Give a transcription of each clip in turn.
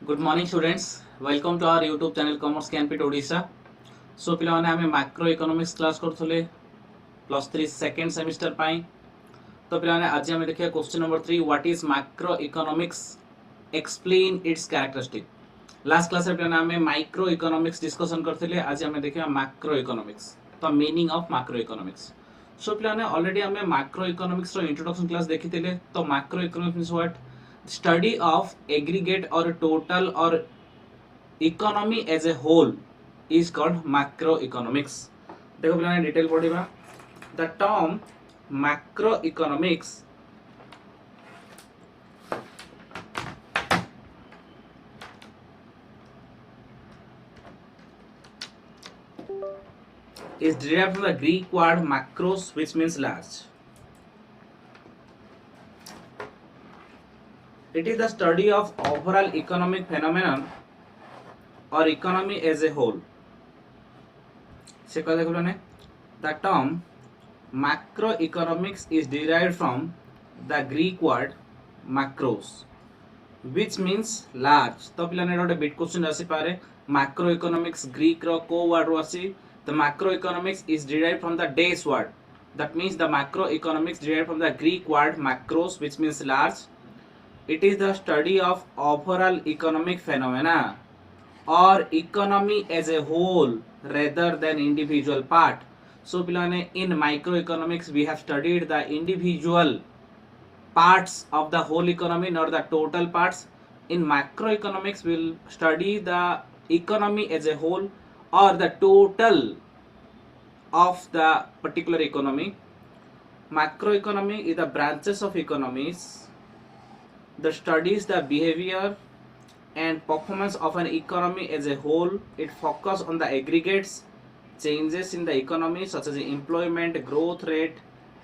Good morning students. Welcome to our YouTube channel Commerce Campit Odisha. So पिलाने आमे macro economics class करथले plus 3 second semester पाई. तो पिलाने आज आमे देखिया question number 3 what is macro economics explain its characteristic. Last class रे पिलाने आमे माइक्रो इकोनॉमिक्स डिस्कशन करथले. आज आमे देखिया मैक्रो इकोनॉमिक्स. तो मीनिंग ऑफ मैक्रो इकोनॉमिक्स. सो पिलाने ऑलरेडी आमे मैक्रो इकोनॉमिक्स रो इंट्रोडक्शन क्लास देखिथिले. तो macro economics means what study of aggregate or total or economy as a whole is called macroeconomics. देखो पिलाने detail पढ़िबा. The term macroeconomics is derived from the Greek word macros, which means large. It is the study of overall economic phenomenon or economy as a whole. से कह देखो ने the term macroeconomics is derived from the Greek word macros, which means large. तो पिलाने गोटे bit question आसी पारे. macroeconomics Greek रो को वर्ड रो आसी. The macroeconomics is derived from the Danish word. That means the macroeconomics derived from the Greek word macros, which means large. It is the study of overall economic phenomena or economy as a whole rather than individual part. So pilane, in microeconomics we have studied the individual parts of the whole economy, not the total parts. In macroeconomics we will study the economy as a whole or the total of the particular economy. Macroeconomy is the branches of economies that studies the behavior and performance of an economy as a whole. It focuses on the aggregates changes in the economy such as employment, growth rate,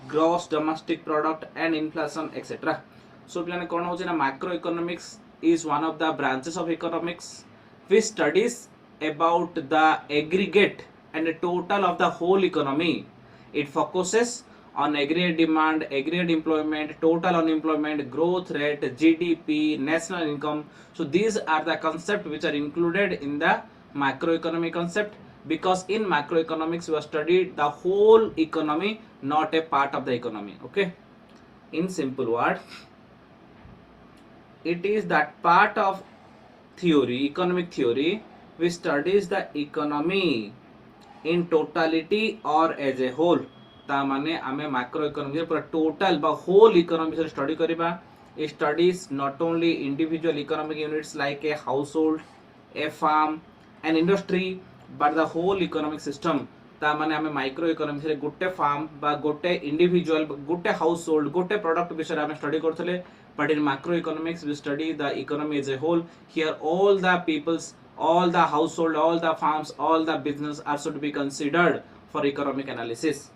gross domestic product and inflation, etc. So पिलाने कौन होची ना macroeconomics is one of the branches of economics which studies about the aggregate and the total of the whole economy. It focuses on aggregate demand, aggregate employment, total unemployment, growth rate, GDP, national income. So these are the concepts which are included in the macroeconomic concept, because in macroeconomics we have studied the whole economy, not a part of the economy. Okay, in simple word, it is that part of theory, economic theory, which studies the economy in totality or as a whole. ता माने आमे macro economy पूरा total बा whole economy से study करिबा. It studies not only individual economic units like a household, a farm, an industry, but the whole economic system. ता माने आमे माइक्रो इकोनॉमी से गोटे फार्म बा गोटे इंडिविजुअल गोटे हाउसहोल्ड गोटे प्रोडक्ट विषय आमे study करथले. But in macroeconomics we study the economy as a whole. Here all the peoples, all the household, all the farms, all the business are should be considered for economic analysis.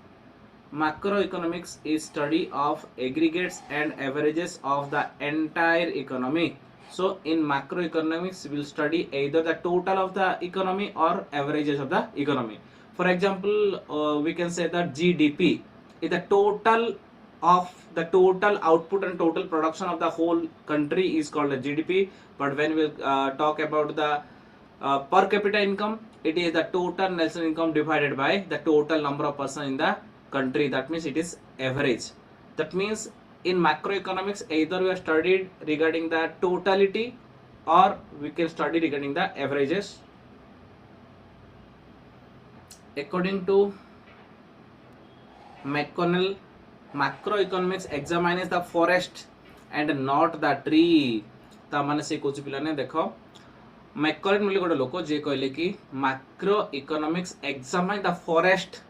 Macroeconomics is study of aggregates and averages of the entire economy. So in macroeconomics we will study either the total of the economy or averages of the economy. For example, we can say that GDP is the total of the total output and total production of the whole country is called a GDP. But when we talk about the per capita income, it is the total national income divided by the total number of person in the country. That means it is average. That means in macroeconomics either we have studied regarding the totality or we can study regarding the averages. According to McConnell, macroeconomics examines the forest and not the tree. ता माने से कुछ पिला ने देखो मैककॉलेज मिले गोटे लोक जे कहले कि macro economics examine the forest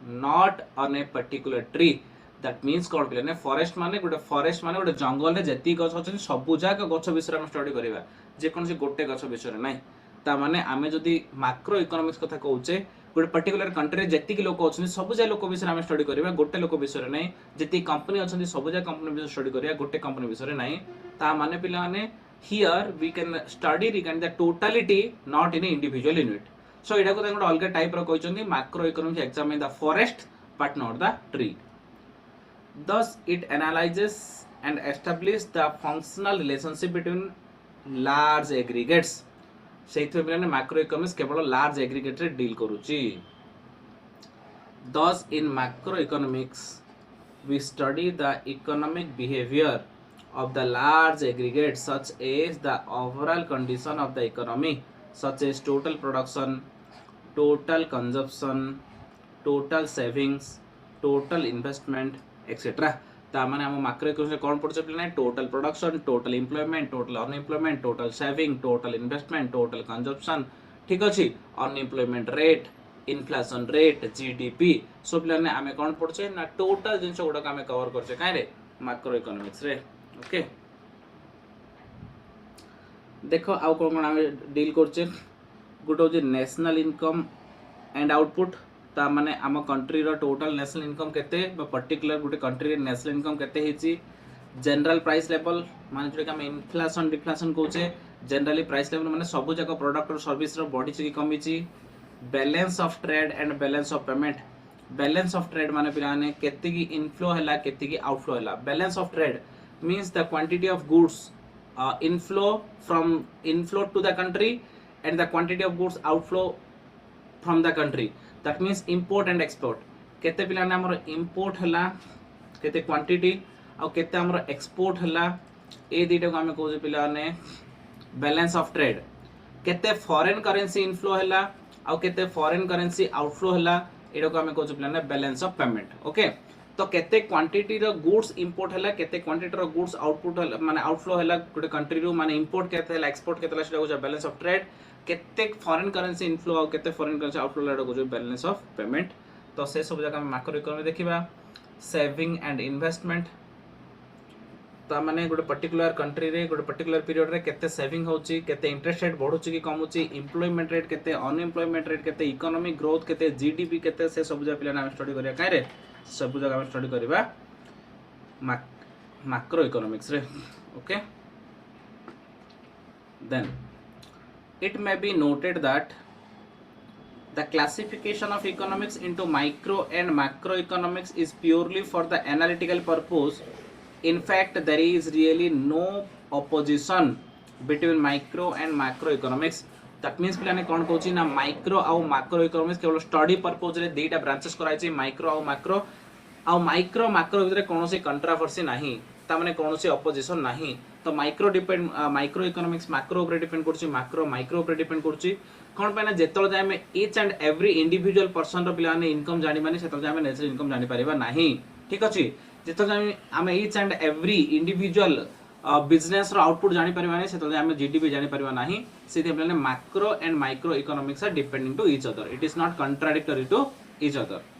not on a particular tree. That means कौन पिलाने फॉरेस्ट माने गोटे जंगल रे जति गछ अछि सबु जाक गछ विषय हम स्टडी करिबा, जे कोन से गोटे गछ विषय नै. ता माने आमे जदी मैक्रो इकोनॉमिक्स कथा कहउचे गोटे पर्टिकुलर कंट्री रे जति लोक अछि सबु जा लोक विषय हम स्टडी करिबा, गोटे लोक विषय नै. जति कंपनी अछि सबु जा कंपनी विषय स्टडी करिया, गोटे कंपनी विषय नै. ता माने पिलाने here we can study regarding the totality, not in individual unit. So एटा को गोटे अलग टाइप रो कहउचंदी macro economics examine the forest but not the tree. Thus, it analyzes and establishes the functional relationship between large aggregates से पिलाने macro economics केवल large aggregate रे deal करूची thus in macroeconomics we study the economic behavior of the large aggregates such as the overall condition of the economy such as total production, total consumption, total savings, total investment etc. तामाने हम macro economics कौन पढ़छे पिलाने total production, total employment, total unemployment, total saving, total investment, total consumption ठीक अछि unemployment rate, inflation rate, GDP so पिलाने आमे कौन पढ़छे ना टोटल जिंस गुडा आमे कवर करछे काहे रे मैक्रो इकोनॉमिक्स रे ओके देखो आउ कोन कोन आमे डील करछे गुडो जे नेशनल इनकम एंड आउटपुट ता माने आम कंट्री रो टोटल नेशनल इनकम केते बा पर्टिकुलर गुटे कंट्री रे नेशनल इनकम केते हेची जनरल प्राइस लेवल माने जोटा हम इन्फ्लेशन डिफ्लेशन कहूचे जनरली प्राइस लेवल माने सब जक प्रोडक्ट और सर्विस रो बढ़ी छि कमी छि balance of trade and balance of payment balance of trade माने पिलाने केते की इनफ्लो हैला केते की आउटफ्लो हैला balance of trade means the quantity of goods inflow to the country and the quantity of goods outflow from the country that means import and export केते पिलाने हमर import हला केते क्वांटिटी आ केते हमर एक्सपोर्ट हला ए दिटा को हमें कहू पिलाने बैलेंस ऑफ ट्रेड केते फॉरेन करेंसी इनफ्लो हला आ केते फॉरेन करेंसी आउटफ्लो हला एडो को हमें कहू पिलाने बैलेंस ऑफ पेमेंट ओके तो केते क्वांटिटी रो गुड्स इंपोर्ट हला केते क्वांटिटी रो गुड्स आउटपुट माने आउटफ्लो हला गुटे कंट्री रो माने इंपोर्ट केते हला एक्सपोर्ट केते हला सेटा को बैलेंस ऑफ ट्रेड केते फॉरेन करेंसी इनफ्लो आ केते फॉरेन करेंसी आउटफ्लो हला को बैलेंस ऑफ पेमेंट तो से सब जगह मैक्रो इकोनॉमी देखिबा सेविंग एंड इन्वेस्टमेंट ता माने गुटे पर्टिकुलर कंट्री रे गुटे पर्टिकुलर पीरियड रे केते सेविंग होची केते इंटरेस्ट रेट बढ़ुची कि कमुची एम्प्लॉयमेंट रेट केते अनएम्प्लॉयमेंट रेट केते इकोनॉमिक ग्रोथ केते जीडीपी केते से सब जगह पिला ना स्टडी करिया काहे रे सब जगह हम स्टडी करिबा मैक्रो इकोनॉमिक्स रे okay then it may be noted that the classification of economics into micro and macroeconomics is purely for the analytical purpose. In fact, there is really no opposition between micro and macroeconomics. That means पिलाने कौन कहूची ना micro आउ macro economics केवल study purpose रे दुईटा branches कराई micro आउ micro macro भितर कोनोसी कंट्रोवर्सी नाही ता माने कोनोसी अपोजिशन नाही तो micro depend micro economics macro ऊपर डिपेंड करची मैक्रो माइक्रो ऊपर डिपेंड करची कोन पे ना जेतल जाय में each and every individual person रो पिलाने इनकम जानि माने सेतल जाय में नेचुरल इनकम जानि परिबा नाही ठीक अछि जेतल जाय आमे each and every individual business रो आउटपुट जानि परिबा नाही सेतल जाय आमे जीडीपी जानि परिबा नाही सेते पिलाने macro and micro economics are depending to each other it is not contradictory to each other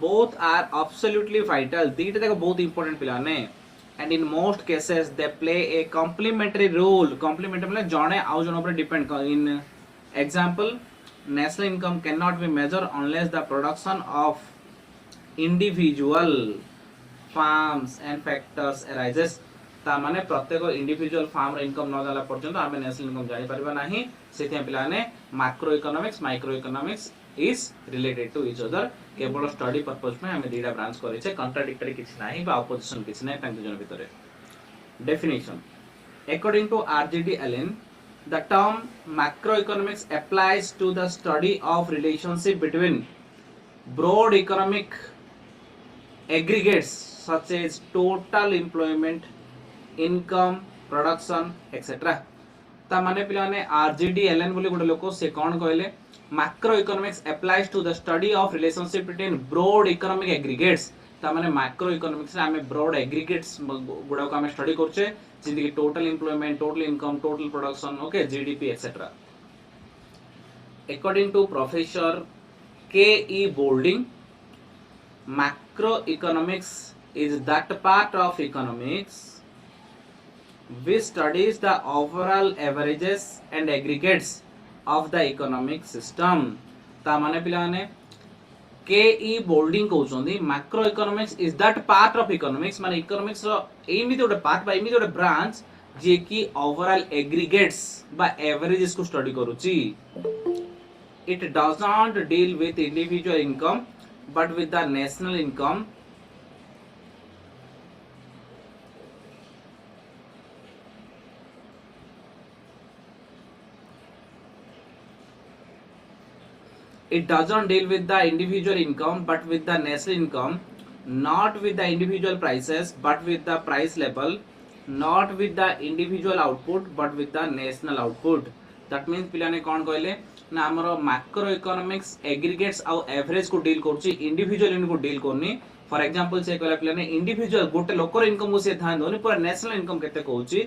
both are absolutely vital दीटा देखो बहुत इंपोर्टेंट पिलाने and in most cases they play a complementary role complementary मतलब जने आउ जन ऊपर depend in example national income cannot be measured unless the production of individual farms and factors arises ता माने प्रत्येक इंडिविजुअल फार्म रे इनकम न जाला पर्यंत आमे नेशनल इनकम जानि परबा नाही सेते पिलाने macro economics micro economics is related to each other केवल स्टडी पर्पस में हमें दीटा ब्रांच करे छे कॉन्ट्राडिक्टरी किछ नाही बा अपोजिशन किछ नाही तांके जन भितरे definition according to R G D Allen the term macroeconomics applies to the study of relationship between broad economic aggregates such as total employment income production etcetera ता माने पिलाने आरजीडी एलन बोली गोटे लोक से कोन कहले macroeconomics applies to the study of relationship between broad economic aggregates ता माने macroeconomics रे हमें broad aggregates गुडा को हमें स्टडी करछे जिंदगी total employment total income total production okay GDP etcetera according to professor K E Boulding macroeconomics is that part of economics which studies the overall averages and aggregates of the economic system ता माने पिलाने के ई बोल्डिंग कहउछोंदी macro economics is that part of economics माने economics रो एमी गोटे पार्ट बा एमी गोटे ब्रांच जे की ओवरऑल एग्रीगेट्स बा एवरेजेस को स्टडी करूची it does not deal with individual income but with the national income It doesn't deal with the individual income but with the national income, not with the individual prices but with the price level, not with the individual output but with the national output. That means पिलाने कौन कहले ना हमरो macro economics aggregates आउ average को deal करूची, individual in को deal करनी. फॉर एग्जांपल से कहला पिलाने इंडिविजुअल गोटे लोकर इनकम को से ध्यान दोनी, पूरा नेशनल इनकम केते कहूची.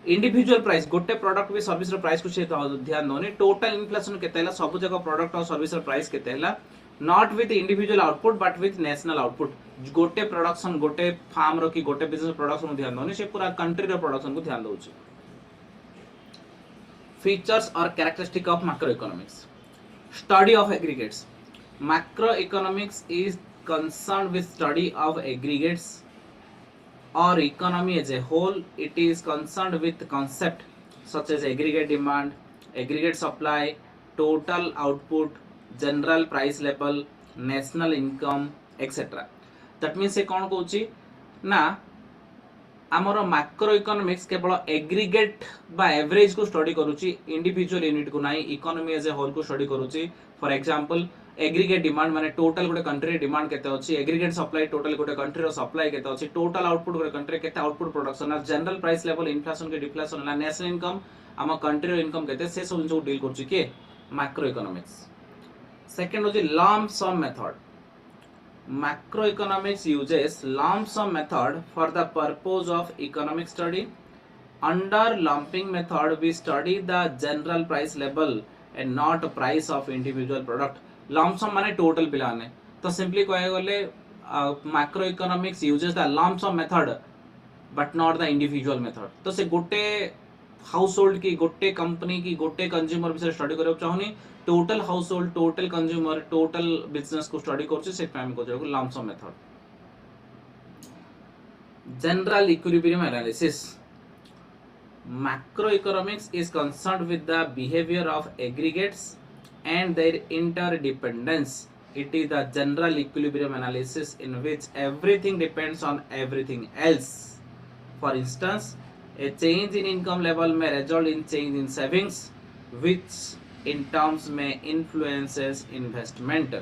इंडिविजुअल प्राइस गोटे प्रोडक्ट भी सर्विस रो प्राइस को से ध्यान दोनी. टोटल इन्फ्लेशन केते हला सब जगह प्रोडक्ट और सर्विस रो प्राइस केते हला, not with individual output but with national output. गोटे प्रोडक्शन गोटे फार्म रो की गोटे बिजनेस प्रोडक्शन को ध्यान दोनी, से पूरा कंट्री रो प्रोडक्शन को ध्यान दोची. Features or characteristic of macroeconomics. Study of aggregates. Macroeconomics is concerned with study of aggregates or economy as a whole. It is concerned with concept such as aggregate demand, aggregate supply, total output, general price level, national income, etc. That means से कौन कहूची ना आमर macro economics केवल aggregate बा average को study करूची, individual unit को नाही, इकोनॉमी एज ए होल को स्टडी करूची. फॉर एग्जांपल एग्रीगेट डिमांड माने टोटल गोटे कंट्री डिमांड केते अछि, एग्रीगेट सप्लाई टोटल गोटे कंट्री रो सप्लाई केते अछि, टोटल आउटपुट गोटे कंट्री केते output production, general price level, inflation के डिफ्लेशन ला, नेशनल इनकम आम कंट्री रो इनकम केते, से सब जो डील करूची के मैक्रो इकोनॉमिक्स. सेकंड होची lump sum method. Macroeconomics uses lump sum method for the purpose of economic study. Under lumping method, we study the general price level and not price of individual product. Lump sum माने total पिलाने. तो simply कहे गले macroeconomics uses the lump sum method but not the individual method. तो से गोटे household की गोटे कंपनी की गोटे कंज्यूमर विषय स्टडी करब चाहनी, total household total consumer total business को स्टडी करछि, से टाइम को जाको lump sum method. General equilibrium analysis. Macroeconomics is concerned with the behavior of aggregates and their interdependence. It is the general equilibrium analysis in which everything depends on everything else. For instance, a change in income level may result in change in savings, which in terms may influences investment.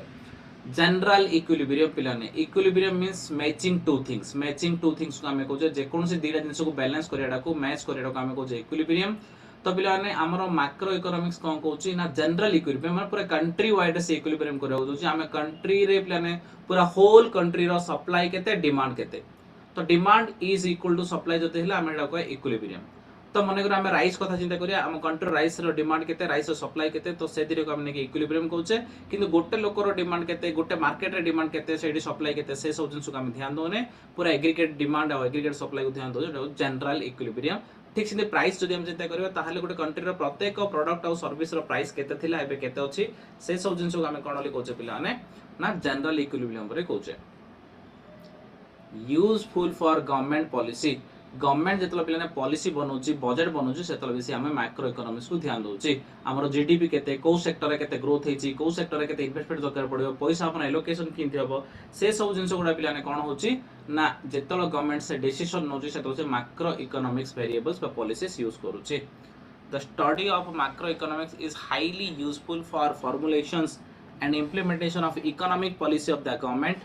General equilibrium पिलाने. Equilibrium means matching two things. Matching two things को हमें कोचे जे कौन से दीरा जिनसो को balance Kareda को match Kareda को हमें कोचे equilibrium. तो पिलाने हमारा मैक्रो इकोनॉमिक्स कौन कोची ना जनरल इक्विलिब्रियम हमारे पूरा कंट्री वाइड से इक्विलिब्रियम करे हो दोची हमें कंट्री रे पिलाने पूरा होल कंट्री रो सप्लाई केते डिमांड केते. तो demand is equal to supply जते हला हमें डाको इक्विलिब्रियम. तो मने करा हमें राइस कथा चिंता करिया, हम कंट्री राइस रो डिमांड केते, राइस रो सप्लाई केते, तो से दिरे को हमने के इक्विलिब्रियम कहउचे. किंतु गोटे लोक रो डिमांड केते, गोटे मार्केट रे डिमांड केते, सेडी सप्लाई केते, से सब जिंस को हम ध्यान दोने, पूरा एग्रीगेट डिमांड और एग्रीगेट सप्लाई को ध्यान दो, जनरल इक्विलिब्रियम. ठीक से प्राइस जदि हम चिंता करिया ताहाले गोटे कंट्री रो प्रत्येक प्रोडक्ट और सर्विस रो प्राइस केते थिला एबे केते अछि, से सब जिंस को हम कोनली कहउचे पिला ने ना जनरल इक्विलिब्रियम रे कहउचे. Useful for government policy. Government जेतला पिलाने पॉलिसी बनौची, बजट बनौची, सेतला बेसी हमें मैक्रो इकोनॉमिक्स को ध्यान दोची. हमरो जीडीपी केते, को सेक्टर रे केते ग्रोथ हेची, को सेक्टर रे केते इन्वेस्टमेंट दरकार पड़ियो, पैसा अपन एलोकेशन किंति हबो, से सब जिंस गुडा पिलाने कोन होची ना जेतला गवर्नमेंट से डिसीजन नोची सेतो से मैक्रो इकोनॉमिक्स वेरिएबल्स बा पॉलिसीज यूज करूची. The study of macro economics is highly useful for formulations and implementation of economic policy of the government.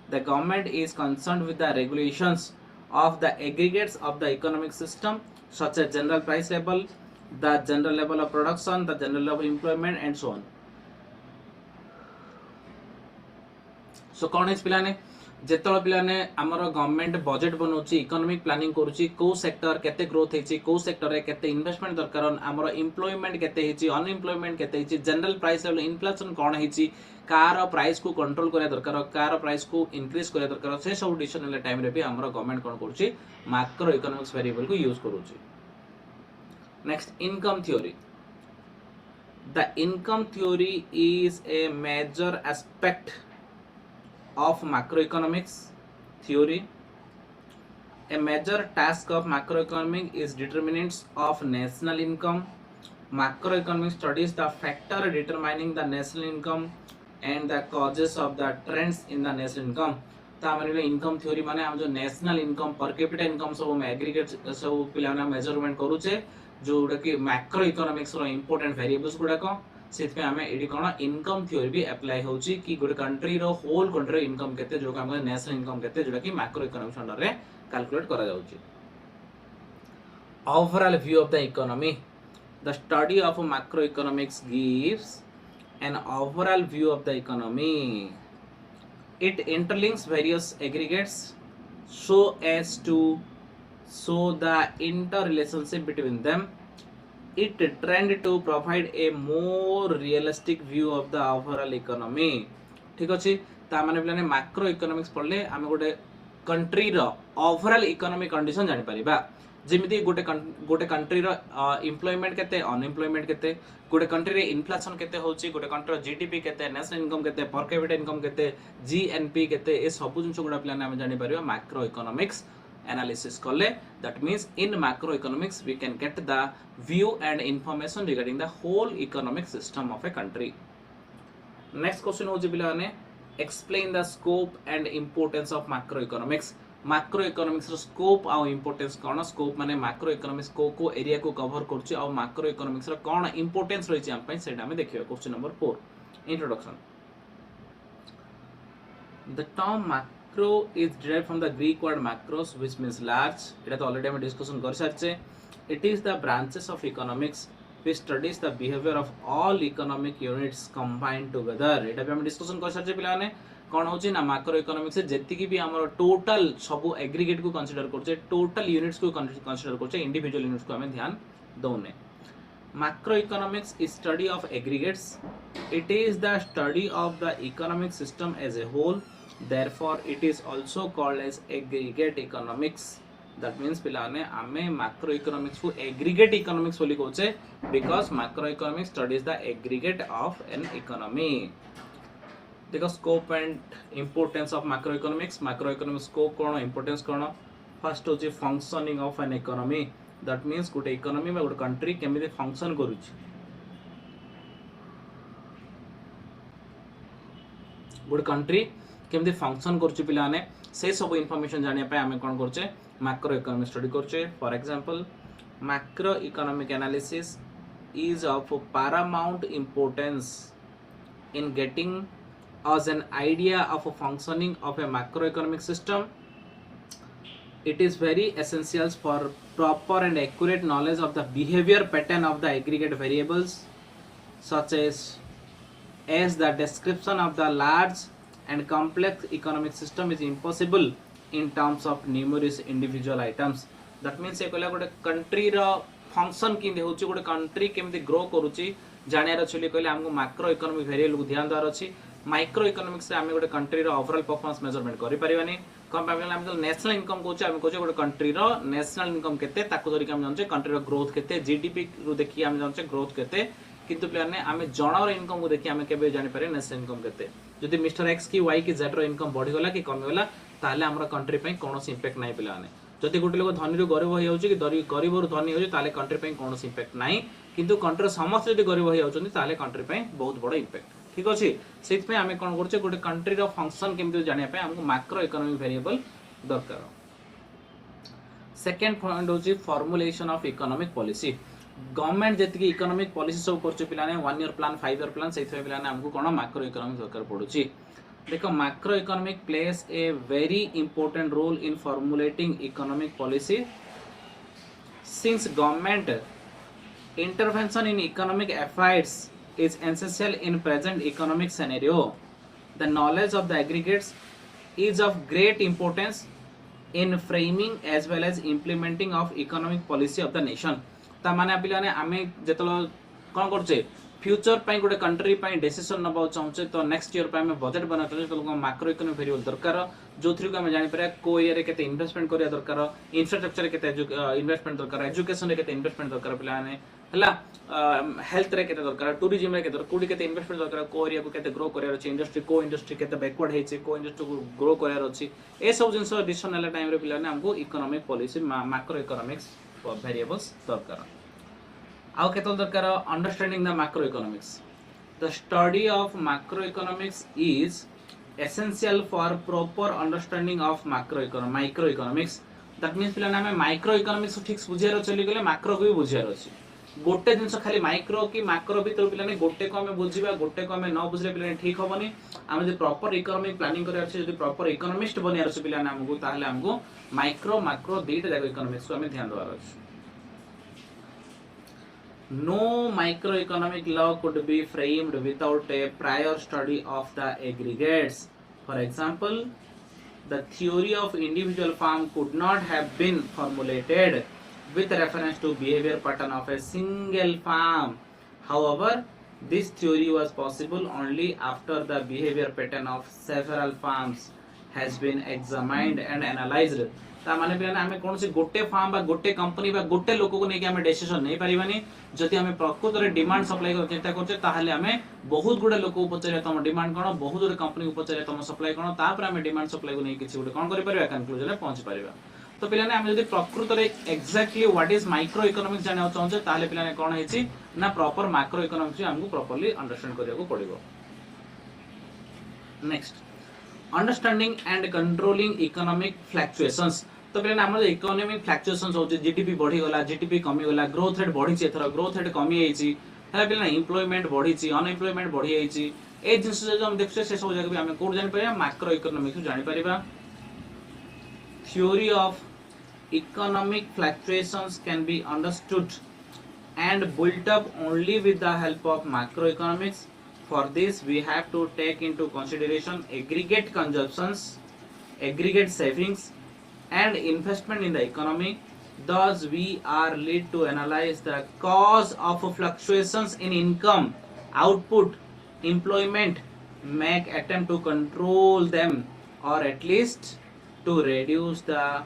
The government is concerned with the regulations of the aggregates of the economic system such as general price level, the general level of production, the general level of employment and so on. So कौन है पिलाने जेतला पिलाने हमर government budget बनौची, economic planning करूची, को sector केते growth हेची, को सेक्टर रे केते इन्वेस्टमेंट दरकार, हमर एम्प्लॉयमेंट केते हेची, अनएम्प्लॉयमेंट केते हेची, जनरल प्राइस लेवल इन्फ्लेशन कोन हेची, कार प्राइस को कंट्रोल करे दरकार, कार प्राइस को इंक्रीज करे दरकार, से सब डिसीजन ले टाइम रे भी हमर गवर्नमेंट कोन करूची मैक्रो इकोनॉमिक्स वेरिएबल को यूज करूची. Next income theory. The income theory is a major aspect of macroeconomics theory. A major task of macroeconomics is determinants of national income. Macroeconomics studies the factor determining the national income and the causes of the trends in the national income. तो हमारे income theory माने हम जो national income per capita income सब हम aggregate सब पिलाना measurement करूचे, जोटा कि मैक्रो इकोनॉमिक्स रो इंपोर्टेंट वेरिएबल्स गुडा को सेथि आमे एडी कोन इनकम थ्योरी भी अप्लाई होउची कि गोटे कंट्री रो होल कंट्री इनकम केते जो हम नेशनल इनकम केते जोटा कि मैक्रो इकोनॉमिक्स अंडर रे कैलकुलेट करा जाउची। Overall view of the economy, the study of macro economics gives an overall view of the economy. It interlinks various aggregates so as to show the interrelationship between them. It trend to provide a more realistic view of the overall economy. ठीक अच्छे ता माने पिलाने macro economics पढ़ले आमे गोटे country रो overall economic condition जानि परिबा। जेमिति गोटे कंट्री रो एम्प्लॉयमेंट केते, अनएम्प्लॉयमेंट केते, गोटे कंट्री रे इन्फ्लेशन केते होची, गोटे कंट्री रो जीडीपी केते, नेशनल इनकम केते, पर कैपिटा इनकम केते, जीएनपी केते, ए सब जिंस गुडा पिलाने आमे जानि परिबा मैक्रो इकोनॉमिक्स analysis कले। That means in macroeconomics we can get the view and information regarding the whole economic system of a country. Next question होची पिलाने explain the scope and importance of macroeconomics. Macroeconomics रो scope और importance कोन? Scope माने macroeconomics को area को cover करछि और macroeconomics रो कोन importance रहिछि हम पय सेटा हमें देखियो। Question number 4 introduction. The term macro is derived from the Greek word macros which means large. एटा तो ऑलरेडी हम डिस्कशन कर सारछे। It is the branches of economics which studies the behavior of all economic units combined together. एटा भी हम discussion कर सारछे पिलाने कोन होची ना macro economics से जेति की भी हमर टोटल सब एग्रीगेट को कंसीडर करछे, टोटल यूनिट्स को कंसीडर करछे, इंडिविजुअल यूनिट्स को हमें ध्यान दोने। Macroeconomics is study of aggregates. It is the study of the economic system as a whole. Therefore, it is also called as aggregate economics. That means पिलाने आमे macroeconomics को aggregate economics बोली कोचे because macroeconomics studies the aggregate of an economy. देखो scope and importance of macroeconomics. Macroeconomics scope cone, importance cone? First होची functioning of an economy. That means गोटे economy में गोटे country केमिति फंक्शन करूची, गोटे कंट्री केमिति फंक्शन करूची पिलाने से सब इन्फॉर्मेशन जानिया पे हमें कोन करछे मैक्रो इकोनॉमिक स्टडी करछे। For example macro economic analysis is of Paramount importance in getting us an idea of functioning of A macro economic system. It is very essential for proper and accurate knowledge of the behavior pattern of the aggregate variables such as the description of the large and complex economic system is impossible in terms of numerous individual items. That means ए कहला गोटे country रो function किंदे होची, गोटे country केमिति grow करूची जानियार छली कहले हमको macro economic variable को ध्यान दार अछि। माइक्रो इकोनॉमिक्स से आमे गोटे कंट्री रो ओवरऑल परफॉर्मेंस मेजरमेंट करि परिबानी। कम पाबेला हम नेशनल इनकम कोचे हम कोचे गोटे कंट्री रो नेशनल इनकम केते ताको धरि हम जानचे कंट्री रो ग्रोथ केते, जीडीपी रो देखि हम जानचे ग्रोथ केते, किंतु प्लान ने आमे जनर इनकम को देखि आमे केबे जानि पारे नेशनल इनकम केते। जदि मिस्टर एक्स की वाई की जेड रो इनकम बढ़ी गला कि कमी गला ताले हमर कंट्री पे कोनोस इंपैक्ट नाही पिलाने। जदि गोटे लोक धनी रो गरीब हो जाउची कि गरीब रो धनी हो जाउची ताले कंट्री पे कोनोस इंपैक्ट नाही, किंतु कंट्री समस्त जदि गरीब हो जाउचंती ताले कंट्री पे बहुत बड़ इंपैक्ट। ठीक अछि, सेति पे आमे कोन करछे गोटे कंट्री रो फंक्शन केमति जानिया पे हमको मैक्रो इकोनॉमिक वेरिएबल दरकार। सेकंड पॉइंट होची formulation of economic policy. Government जेति की इकोनॉमिक पॉलिसी सब करछ पिलाने 1 ईयर प्लान 5 ईयर प्लान सेति पिलाने हमको कोन मैक्रो इकोनॉमिक दरकार पडुची। देखो macro economic plays a very important role in formulating economic policy since government intervention in economic affairs is essential in present economic scenario. The knowledge of the aggregates is of great importance in framing as well as implementing of economic policy of the nation. ता माने पिलाने आमे जेतलो कोन करछे future पई गोटे country पई decision नबा चाहछे तो नेक्स्ट ईयर पई हमें बजट बना चाहछे तो मैक्रो इकोनॉमिक वेरिएबल दरकार जोथ्री को हमें जानि परे को एरिया रे केते इन्वेस्टमेंट करिया दरकार, इंफ्रास्ट्रक्चर रे केते इन्वेस्टमेंट दरकार, एजुकेशन रे केते इन्वेस्टमेंट दरकार पिलाने हला, हेल्थ रे केते दरकार, टूरिज्म रे केते कोडी केते इन्वेस्टमेंट दरकार, को एरिया को केते ग्रो करिया अछि, इंडस्ट्री को इंडस्ट्री केते बैकवर्ड हेछि, को इंडस्ट्री को ग्रो करिया अछि, ए सब जिंस डिसीजन लेला टाइम रे पिलाने हमको economic policy macro economics variables दरकार। आउ केतल दरकार understanding the macro economics. The study of macro economics is essential for proper understanding of micro economics. That means पिलाने हमें माइक्रो इकोनॉमिक्स ठीक बुझियार चली गले मैक्रो को भी बुझियार अछि। गोटे जिनस खाली माइक्रो कि मैक्रो भीतर पिलाने गोटे को आम बुझा गोटे को आम न बुझे पिलाने ठीक हेनी आम जो प्रॉपर इकोनॉमिक प्लानिंग कर प्रॉपर इकोनॉमिस्ट बनवार अच्छे पिलाने आमको ताहले आमको माइक्रो मैक्रो दुईटा जाक इकोनॉमिक्स को आम ध्यान देवार अच्छे No microeconomic law could be framed without a prior study of the aggregates. For example, the theory of individual farm could not have been formulated with reference to behavior pattern of a single farm. However, this theory was possible only after the behavior pattern of several farms has been examined and analyzed. ता माने पिलाने आमे कोनसी गोटे farm बा गोटे company बा गोटे लोक को नेकी आमे डिसीजन नै परिबानी जति आमे प्रकृत रे डिमांड सप्लाई को चिंता करछे ताहाले आमे बहुत गुडे लोक को पचरे तम डिमांड कोन बहुत गुडे कंपनी को पचरे तम सप्लाई कोन ता पर आमे डिमांड सप्लाई को नै किछि गुडे कोन करि परिबा कंक्लूजन रे पहुंच परिबा तो पिलाने आमे जति प्रकृत रे exactly what is micro economics जाने चाहछे ताहाले पिलाने कोन हेछि ना प्रॉपर मैक्रो इकोनॉमिक्स हमकु प्रॉपर्ली अंडरस्टैंड करिया को पड़िबो next understanding and controlling economic fluctuations तो पिलाने हमर इकोनॉमिक फ्लक्चुएशंस होछि जीडीपी बढ़ी गला जीडीपी कमी गला ग्रोथ रेट बढ़ी छि एथरा ग्रोथ रेट कमी आइछि हला पिलाने एम्प्लॉयमेंट बढ़ी छि अनएम्प्लॉयमेंट बढ़ी आइछि ए जिंस जे हम देखछे से सब जगह भी हम कोड जानि परिबा मैक्रो इकोनॉमिक्स जानि परिबा theory of economic fluctuations can be understood and built up only with the help of macroeconomics. For this we have to take into consideration aggregate consumptions, aggregate savings and investment in the economy. Thus we are led to analyze the cause of fluctuations in income, output, employment, make attempt to control them or at least to reduce the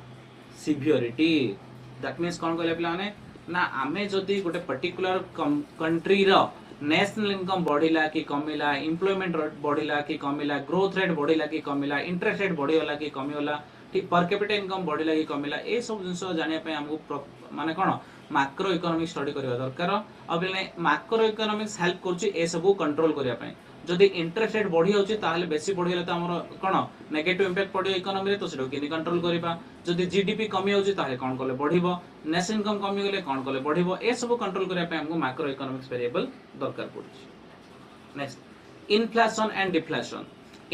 severity. That means कौन कहले पिलाने ना आमे जदि गोटे particular country रो national income बढ़िला कि कमिला employment rate बढ़िला कि कमिला growth rate बढ़िला कि कमिला इंटरेस्ट रेट बढ़िला कि कमिला ठीक पर कैपिटा इनकम बढ़िला कि कमिला ए सब जिंस जानिया पे हमको माने कोन मैक्रो इकोनॉमिक स्टडी करबा दरकार अब मैक्रो इकोनॉमिक्स हेल्प करछि ए सब कंट्रोल करिया पे जदि इंटरेस्ट रेट बढ़ी होछि ताहले बेसी बढ़ी गेले त हमर कोन नेगेटिव इंपैक्ट पड़ियो इकोनॉमी रे तो सेटो केनी कंट्रोल करिबा जदि जीडीपी कमी होछि ताहले कोन करले बढ़िबो नेशनल इनकम कमी गेले कोन करले बढ़िबो ए सब कंट्रोल करिया पे हमको मैक्रो इकोनॉमिक्स वेरिएबल दरकार पड़छि next inflation and deflation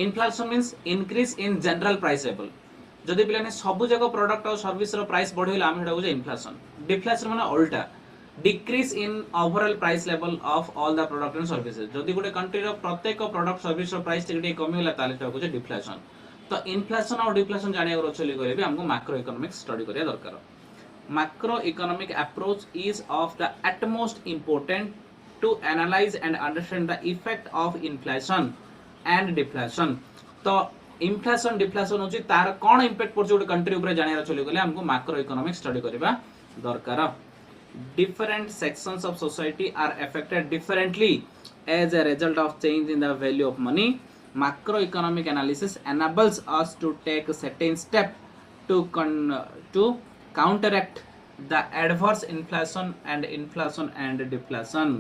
inflation means increase in general price level जदि पिलाने सब जगह प्रोडक्ट और सर्विस रो प्राइस बढ़िला हम हेडा बुझे इन्फ्लेशन डिफ्लेशन माने उल्टा decrease in overall price level of all the product and services जदि गोटे कंट्री रो प्रत्येक प्रोडक्ट सर्विस रो प्राइस टिके कमी होला ताले तो कुछ डिफ्लेशन तो इन्फ्लेशन और डिफ्लेशन जानिया रो चली गले भी हमको मैक्रो इकोनॉमिक्स स्टडी करिया दरकार macro economic approach is of the utmost important to analyze and understand the effect of inflation and deflation तो इन्फ्लेशन डिफ्लेशन होची तार कोन इंपैक्ट पड़छ गोटे कंट्री ऊपर जानिया रो चली गले हमको मैक्रो इकोनॉमिक्स स्टडी करबा दरकार different sections of society are affected differently as a result of change in the value of money. Macroeconomic analysis enables us to take certain step to counteract the adverse inflation and deflation.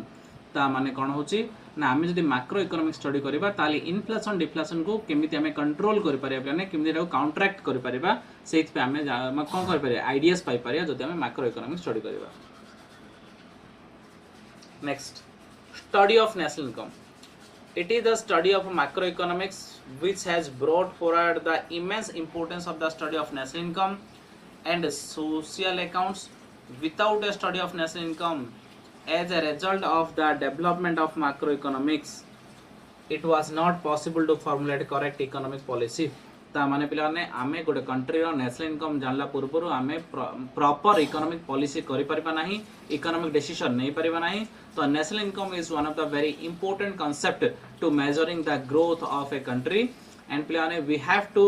ता माने कोन होची ना आमे जदि macro economic study करबा ताली inflation deflation को केमिति हमें कंट्रोल करि परिबा ने केमिति रो काउंटरैक्ट करि परिबा सेति पे हमें कोन करि परिबा आइडियाज पाइ परिबा जदि हमें मैक्रो इकोनॉमिक स्टडी करबा Next, study of national income. It is the study of macroeconomics which has brought forward the immense importance of the study of national income and social accounts. Without a study of national income, as a result of the development of macroeconomics, it was not possible to formulate correct economic policy. ता माने पिलाने आमे गोटे country रो national income जानला पूर्वरु आमे proper economic policy करि परिबा नाही economic decision नै परिबा नाही तो national income is one of the very important concept to measuring the growth of a country and पिलाने we have to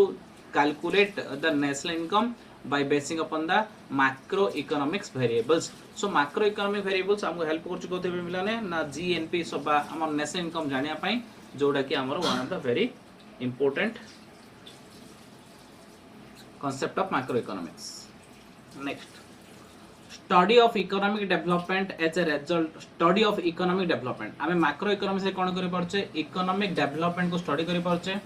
calculate the national income by basing upon the macroeconomics variables. So macroeconomic variables हमको help करछु कोते भी मिलाने ना GNP सबा हमर national income जानिया पई जोडा कि हमर one of the very important concept of macroeconomics. Next, study of economic development as a result. Study of economic development आमे macroeconomics से कोन करि परछे economic development को स्टडी करि परछे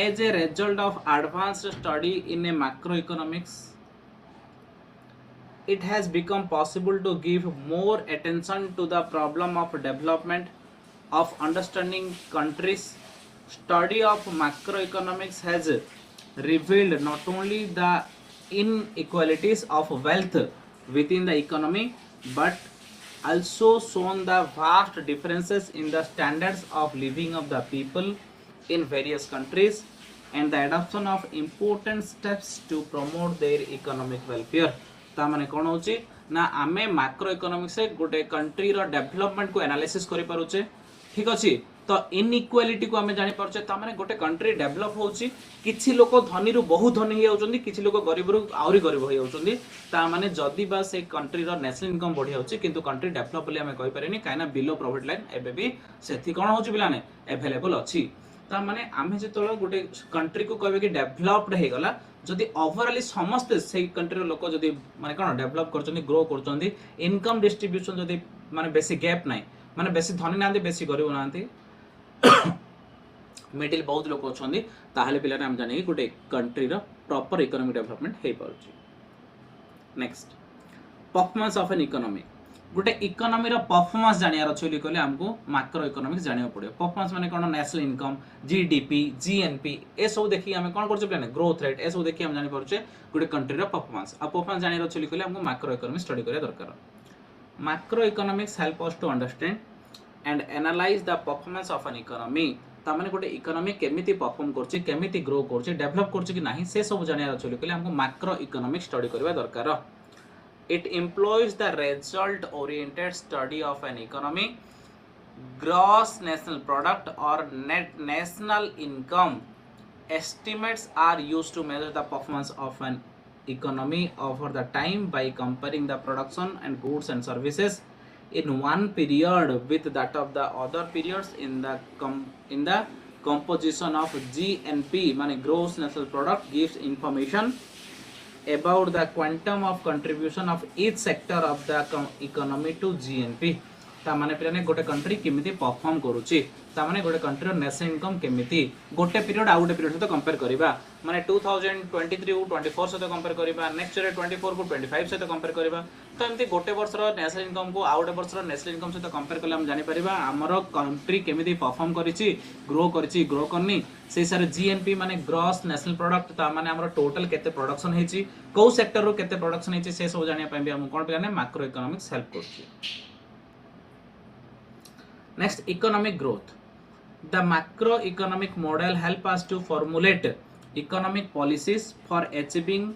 as a result of advanced study in a macroeconomics it has become possible to give more attention to the problem of development of understanding countries. Study of macroeconomics has revealed not only the inequalities of wealth within the economy but also shown the vast differences in the standards of living of the people in various countries and the adoption of important steps to promote their economic welfare. ता माने कोन होची ना आमे macro economics रे गोटे country रो development को analysis करि पारुचे ठीक अछि तो इनइक्वालिटी को आमे जानि पारुचे ता माने गोटे कंट्री डेवलप होची किछि लोक धनी रु बहुत धनी हे होचंदी किछि लोक गरीब रु आउरी गरीब हे होचंदी ता माने जदी बा से कंट्री रो नेशनल इनकम बढ़ी होची किंतु कंट्री डेवलप बोली आमे कहि पारेनी काइना बिलो प्रॉफिट लाइन एबे भी सेथि कोन होची बिलाने अवेलेबल अछि ता माने आमे जेतोला गोटे कंट्री को कहबे कि डेवलप्ड हे गला जदि ओवरऑली समस्त से कंट्री रो लोक जदि माने कोन डेवलप करचंदी ग्रो करचंदी इनकम डिस्ट्रीब्यूशन जदि माने बेसी गैप नाही माने बेसी धनी नांदी बेसी गरीब नांदी मिडिल बहुत लोक अछंदी ताहले पिला हम जानि गोटे कंट्री रो प्रॉपर इकोनॉमिक डेवलपमेंट हे पाउची next performance of an economy गोटे इकोनॉमी रो परफॉर्मेंस जानियार अछि कहले हमको मैक्रो इकोनॉमिक्स जानियो पड़ियो परफॉर्मेंस माने कोन नेशनल इनकम जीडीपी जीएनपी ए सब देखि हम कोन करछ प्लान ग्रोथ रेट ए सब देखि हम जानि परछे गोटे कंट्री रो परफॉर्मेंस आ परफॉर्मेंस जानियार अछि कहले हमको मैक्रो इकोनॉमी स्टडी करे दरकार macro economics help us to understand and analyse the performance of an economy ता माने गोटे इकोनॉमी केमिति परफॉर्म करछि केमिति ग्रो करछि डेवलप करछि कि नाही से सब जानियार अछि कहले हमको मैक्रो इकोनॉमिक स्टडी करबा दरकार It employs the result oriented study of an economy. Gross national product or net national income estimates are used to measure the performance of an economy over the time by comparing the production and goods and services in one period with that of the other periods in the composition of GNP माने gross national product gives information about the quantum of contribution of each sector of the economy to GNP ता माने पिलाने गोटे country केमिति perform करूची ता माने गोटे कंट्री रो नेशनल इनकम केमिति गोटे पीरियड आ गोटे पीरियड सहित कंपेयर करिबा माने 2023 को 24 सहित कंपेयर करिबा नेक्स्ट ईयर 24 को 25 सहित कंपेयर करिबा तो एमती गोटे वर्ष रो नेशनल इनकम को आ गोटे वर्ष रो नेशनल इनकम सहित कंपेयर करले हम जानि परिबा हमरो कंट्री केमिति परफॉर्म करिची ग्रो करनी से सारे जीएनपी माने ग्रॉस नेशनल प्रोडक्ट ता माने हमरो टोटल केते प्रोडक्शन हेची को सेक्टर रो केते प्रोडक्शन हेची से सब जानिया पय हम कोन पिलाने मैक्रो इकोनॉमिक्स हेल्प करची Next, economic growth. The macroeconomic model help us to formulate economic policies for achieving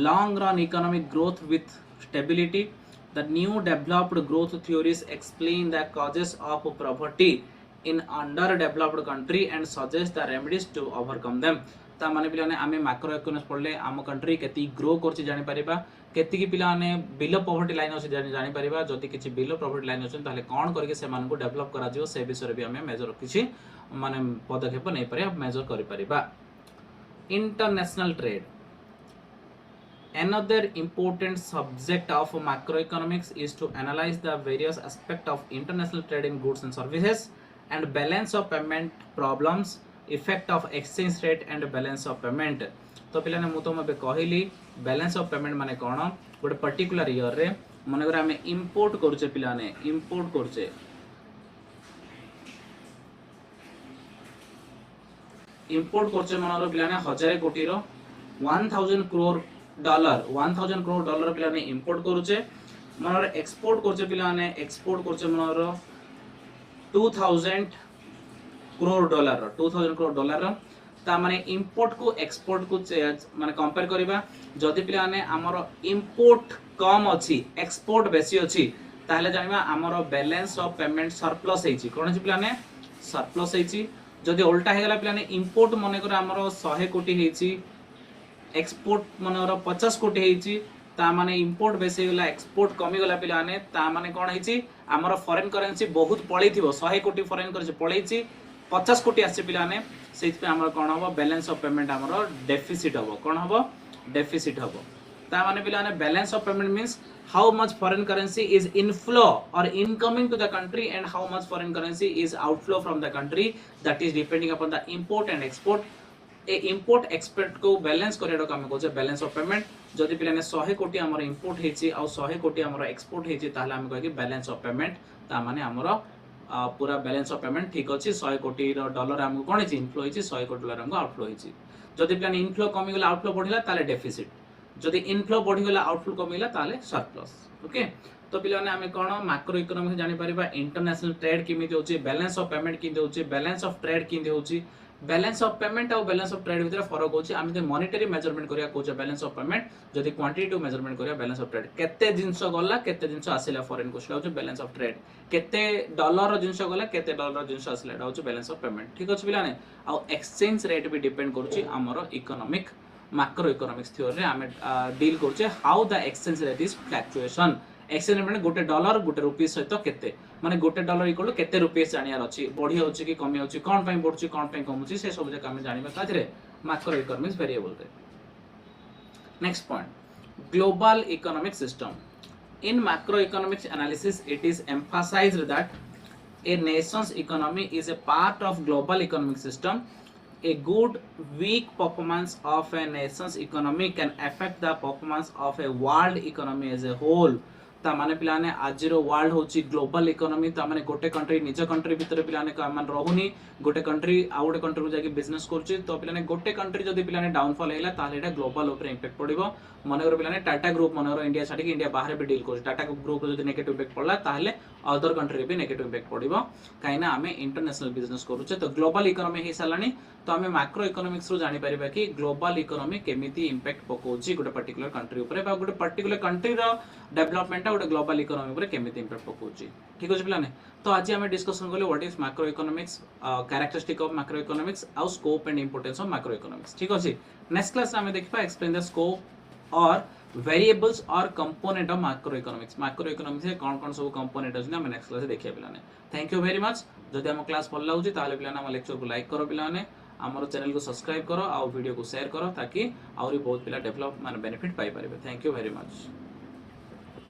long-run economic growth with stability. The new developed growth theories explain the causes of poverty in underdeveloped country and suggest the remedies to overcome them. ता माने पिलाने आमे macro economics पढ़ले आम country केति grow करछि जानि परिबा केति की पिलाने बिलो पॉवर्टी लाइन अछि जानि परिबा जति किछि बिलो पॉवर्टी लाइन अछि ताले कोन करके से मान को डेवलप करा जिवो से विषय रे भी आमे मेजर किछि माने पदक्षेप नै पारे मेजर करि परिबा international trade another important subject of macroeconomics is to analyze the various aspects of international trade in goods and services and balance of payment problems effect of exchange rate and balance of payment तो पिलाने मु तुम कहली balance of payment माने कोन गोटे particular year रे माने करे हमें इंपोर्ट करछे पिलाने इंपोर्ट करछे माने पिलाने 1000 कोटी रो 1000 करोड़ डॉलर पिलाने इंपोर्ट करूचे माने एक्सपोर्ट करछे पिलाने एक्सपोर्ट करछे माने 2000 करोड़ डॉलर ता माने इंपोर्ट को एक्सपोर्ट को माने कंपेयर करिबा जदि पिलाने हमर इंपोर्ट कम अछि एक्सपोर्ट बेसी अछि ताहले जानिबा हमर बैलेंस ऑफ पेमेंट सरप्लस हेछि कोन अछि पिलाने सरप्लस हेछि जदि उल्टा हे गला पिलाने इंपोर्ट मने कर हमर 100 कोटी हेछि एक्सपोर्ट मने 50 कोटी हेछि ता माने इंपोर्ट बेसी गला एक्सपोर्ट कमी गला पिलाने ता माने कोन हेछि हमर फॉरेन करेंसी बहुत पळै थिबो 100 कोटी फॉरेन करेंसी पळैछि 50 कोटी आसे पिलाने सेति पे हमर कोन हबो बैलेंस ऑफ पेमेंट हमर डेफिसिट हबो कोन हबो डेफिसिट हबो ता माने पिलाने balance of payment means how much foreign currency is inflow और incoming to the country and how much foreign currency is outflow from the country that is depending upon the import and export ए import export को balance करिया काम कहूचे balance of payment जदि पिलाने 100 कोटी हमर import हेची आ 100 कोटी हमर एक्सपोर्ट हेची ताहले हम कहि कि बैलेंस ऑफ पेमेंट ता माने हमर पूरा बैलेंस ऑफ पेमेंट ठीक अछि 100 कोटी डॉलर हमको कोन हेची इनफ्लो हेची 100 कोटी डॉलर हमको आउटफ्लो हेची जदि पिलाने इनफ्लो कमी गेला आउटफ्लो बढ़िला ताले डेफिसिट जदि इनफ्लो बढ़ी गेला आउटफ्लो कमिला ताले सरप्लस ओके तो पिलाने हमें कोन मैक्रो इकोनॉमिक्स जानि परिबा इंटरनेशनल ट्रेड किमिति होची बैलेंस ऑफ पेमेंट किमिति होची बैलेंस ऑफ ट्रेड किमिति होची बैलेंस ऑफ पेमेंट और बैलेंस ऑफ ट्रेड भितर फरक होची आमे जे मॉनेटरी मेजरमेंट करिया कोच बैलेंस ऑफ पेमेंट जदि क्वांटिटेटिव मेजरमेंट करिया बैलेंस ऑफ ट्रेड केते जिंस गला केते जिंस आसिला फॉरेन को होची बैलेंस ऑफ ट्रेड केते डॉलर जिंस गला केते डॉलर जिंस आसिला एटा होची बैलेंस ऑफ पेमेंट ठीक अछि पिलाने आ एक्सचेंज रेट भी डिपेंड करूची हमरो इकोनॉमिक मैक्रो इकोनॉमिक्स थ्योरी रे आमे डील करछे how the exchange rate is fluctuation exchange rate माने गोटे डॉलर गोटे रुपीस सहित केते माने गोटे डॉलर इक्वल केते रुपीस जानियार अछि बढ़ी होछि कि कमी होछि कोन पई बढ़छि कोन पई कमुछि से सब जका हम जानिबा काथिरे मैक्रो इकोनॉमिक्स वेरिएबल रे next point global economic system in macro economics analysis it is emphasised that a nation's economy is a part of global economic system. A good weak performance of a nation's economy can affect the performance of a world economy as a whole. ता माने पिलाने आज world होची global economy ता माने गोटे country निज country भितर पिलाने मान रहुनी गोटे कंट्री आ गोटे कंट्री को जाके बिजनेस करछि तो पिलाने गोटे कंट्री जदी पिलाने डाउनफॉल हैला ताले एटा ग्लोबल ऊपर इंपैक्ट पड़िबो मनगर पिलाने टाटा ग्रुप मनगर इंडिया छाडी के इंडिया बाहर भी डील करछि टाटा ग्रुप जदी नेगेटिव इंपैक्ट पड़ला ताले अदर कंट्री भी नेगेटिव इंपैक्ट पड़िबो काइना हमें इंटरनेशनल बिजनेस करूचे तो ग्लोबल इकोनॉमी हे सलानी तो हमें मैक्रो इकोनॉमिक्स रो जानि परिबा कि ग्लोबल इकोनॉमी केमिति इंपैक्ट पकोछि गोटे पर्टिकुलर कंट्री ऊपर बा गोटे पर्टिकुलर कंट्री रो डेवलपमेंट गोटे ग्लोबल इकोनॉमी ऊपर केमिति इंपैक्ट पकोछि ठीक अछि पिलाने तो आज हमें डिस्कशन करले what is macro economics characteristic of macro economics आउ scope and importance of macro economics ठीक अछि नेक्स्ट क्लास हमें देखबा एक्सप्लेन द स्कोप और वेरिएबल्स और कंपोनेंट ऑफ मैक्रो इकोनॉमिक्स रे कोन कोन सब कंपोनेंट अछि हम नेक्स्ट क्लास देखिया पिलाने थैंक यू वेरी मच जदि हम क्लास भल लागुची ताले पिलाने हम लेक्चर को लाइक करो पिलाने हमर चैनल को सब्सक्राइब करो और वीडियो को शेयर करो ताकि और बहुत पिला डेवलप माने बेनिफिट पाई पारिबे थैंक यू वेरी मच।